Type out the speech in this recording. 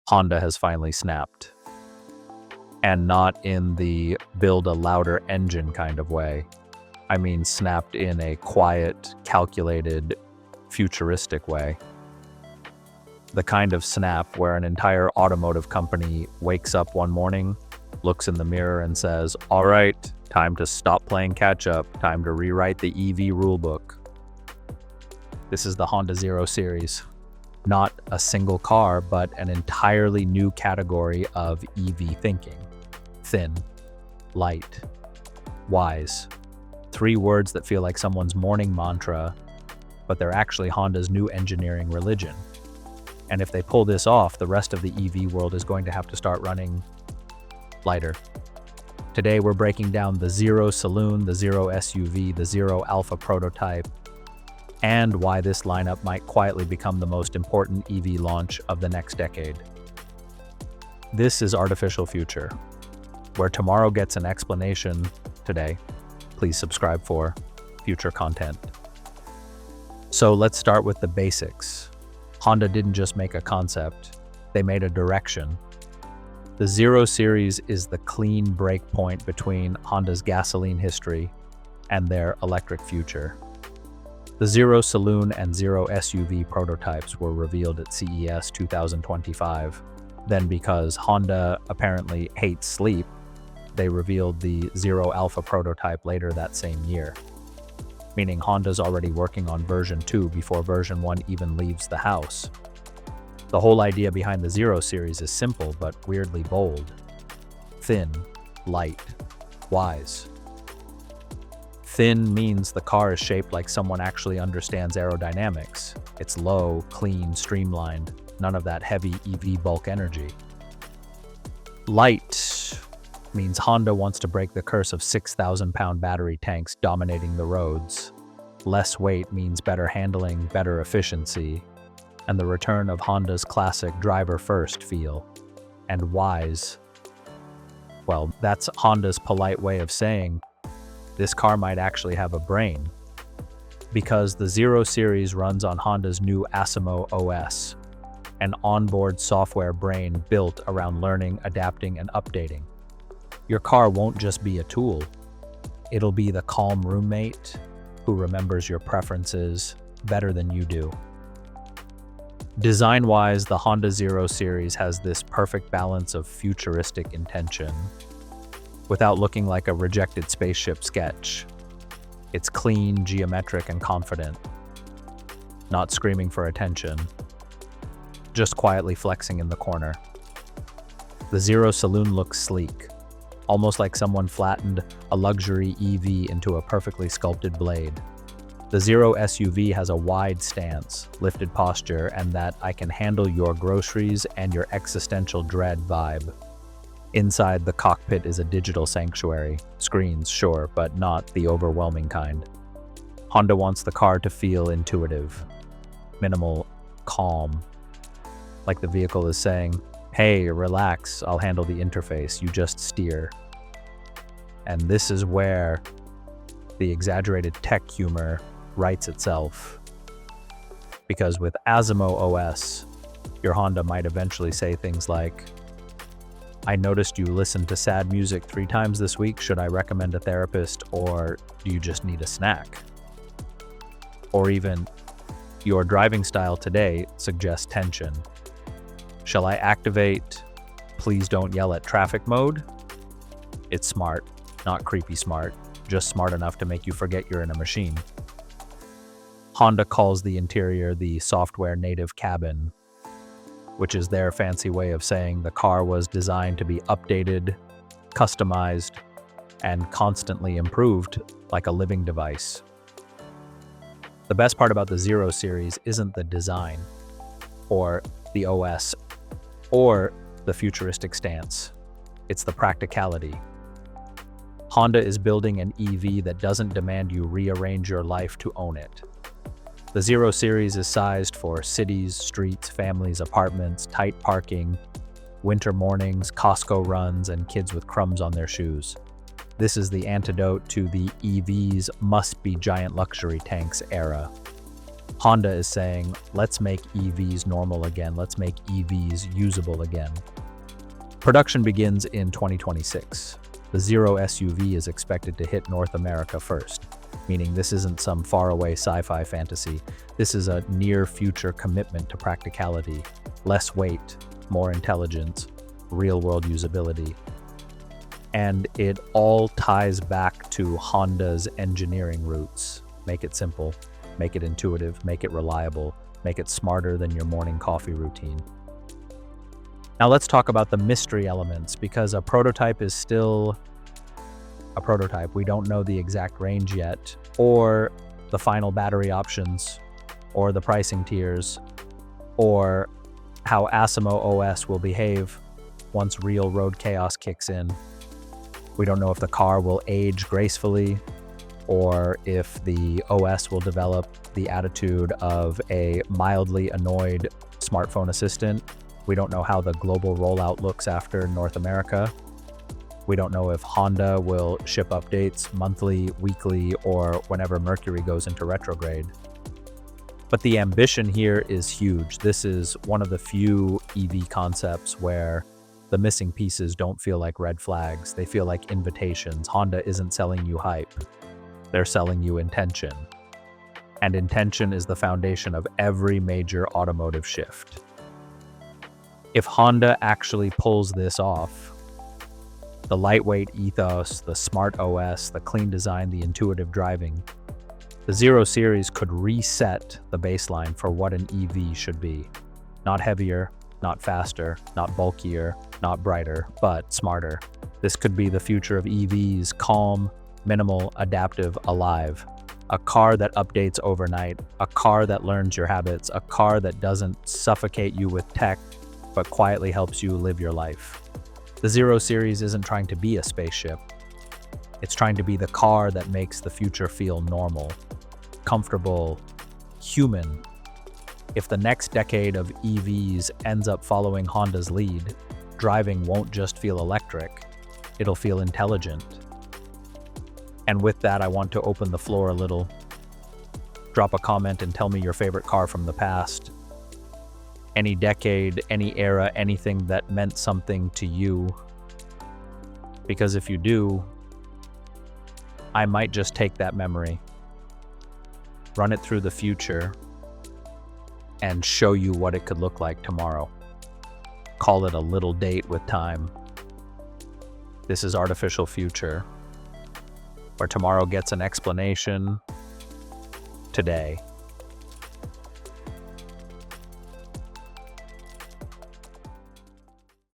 Honda has finally snapped. And not in the build a louder engine kind of way. I mean snapped in a quiet, calculated, futuristic way. The kind of snap where an entire automotive company wakes up one morning, looks in the mirror and says, "All right, time to stop playing catch up, time to rewrite the EV rulebook." This is the Honda Zero Series. Not a single car, but an entirely new category of EV thinking. Thin, light, wise. 3 words that feel like someone's morning mantra, but they're actually Honda's new engineering religion. And if they pull this off, the rest of the EV world is going to have to start running lighter. Today we're breaking down the Zero Saloon, the Zero SUV, the Zero Alpha prototype, and why this lineup might quietly become the most important EV launch of the next decade. This is Artificial Future, where tomorrow gets an explanation today. Please subscribe for future content. So let's start with the basics. Honda didn't just make a concept, they made a direction. The Zero Series is the clean break point between Honda's gasoline history and their electric future. The Zero Saloon and Zero SUV prototypes were revealed at CES 2025. Then, because Honda apparently hates sleep, they revealed the Zero Alpha prototype later that same year. Meaning Honda's already working on version 2 before version 1 even leaves the house. The whole idea behind the Zero Series is simple but weirdly bold. Thin, light, wise. Thin means the car is shaped like someone actually understands aerodynamics. It's low, clean, streamlined, none of that heavy EV bulk energy. Light means Honda wants to break the curse of 6,000-pound battery tanks dominating the roads. Less weight means better handling, better efficiency, and the return of Honda's classic driver-first feel. And wise, well, that's Honda's polite way of saying this car might actually have a brain, because the Zero Series runs on Honda's new ASIMO OS, an onboard software brain built around learning, adapting, and updating. Your car won't just be a tool. It'll be the calm roommate who remembers your preferences better than you do. Design-wise, the Honda Zero Series has this perfect balance of futuristic intention without looking like a rejected spaceship sketch. It's clean, geometric, and confident. Not screaming for attention, just quietly flexing in the corner. The Zero Saloon looks sleek, almost like someone flattened a luxury EV into a perfectly sculpted blade. The Zero SUV has a wide stance, lifted posture, and that I can handle your groceries and your existential dread vibe. Inside, the cockpit is a digital sanctuary. Screens, sure, but not the overwhelming kind. Honda wants the car to feel intuitive, minimal, calm. Like the vehicle is saying, "Hey, relax, I'll handle the interface, you just steer." And this is where the exaggerated tech humor writes itself. Because with ASIMO OS, your Honda might eventually say things like, "I noticed you listened to sad music 3 times this week. Should I recommend a therapist, or do you just need a snack?" Or even, "Your driving style today suggests tension. Shall I activate please don't yell at traffic mode?" It's smart, not creepy smart, just smart enough to make you forget you're in a machine. Honda calls the interior the software native cabin, which is their fancy way of saying the car was designed to be updated, customized, and constantly improved like a living device. The best part about the Zero Series isn't the design, or the OS, or the futuristic stance. It's the practicality. Honda is building an EV that doesn't demand you rearrange your life to own it. The Zero Series is sized for cities, streets, families, apartments, tight parking, winter mornings, Costco runs, and kids with crumbs on their shoes. This is the antidote to the EVs must-be giant luxury tanks era. Honda is saying, let's make EVs normal again. Let's make EVs usable again. Production begins in 2026. The Zero SUV is expected to hit North America first, meaning this isn't some faraway sci-fi fantasy. This is a near-future commitment to practicality, less weight, more intelligence, real-world usability. And it all ties back to Honda's engineering roots. Make it simple, make it intuitive, make it reliable, make it smarter than your morning coffee routine. Now let's talk about the mystery elements, because a prototype is still a prototype. We don't know the exact range yet, or the final battery options, or the pricing tiers, or how ASIMO OS will behave once real road chaos kicks in. We don't know if the car will age gracefully, or if the OS will develop the attitude of a mildly annoyed smartphone assistant. We don't know how the global rollout looks after North America. We don't know if Honda will ship updates monthly, weekly, or whenever Mercury goes into retrograde. But the ambition here is huge. This is one of the few EV concepts where the missing pieces don't feel like red flags. They feel like invitations. Honda isn't selling you hype. They're selling you intention. And intention is the foundation of every major automotive shift. If Honda actually pulls this off, the lightweight ethos, the smart OS, the clean design, the intuitive driving, the Zero Series could reset the baseline for what an EV should be. Not heavier, not faster, not bulkier, not brighter, but smarter. This could be the future of EVs: calm, minimal, adaptive, alive. A car that updates overnight, a car that learns your habits, a car that doesn't suffocate you with tech, but quietly helps you live your life. The Zero Series isn't trying to be a spaceship. It's trying to be the car that makes the future feel normal, comfortable, human. If the next decade of EVs ends up following Honda's lead, driving won't just feel electric, it'll feel intelligent. And with that, I want to open the floor a little. Drop a comment and tell me your favorite car from the past. Any decade, any era, anything that meant something to you. Because if you do, I might just take that memory, run it through the future, and show you what it could look like tomorrow. Call it a little date with time. This is Artificial Future, where tomorrow gets an explanation today.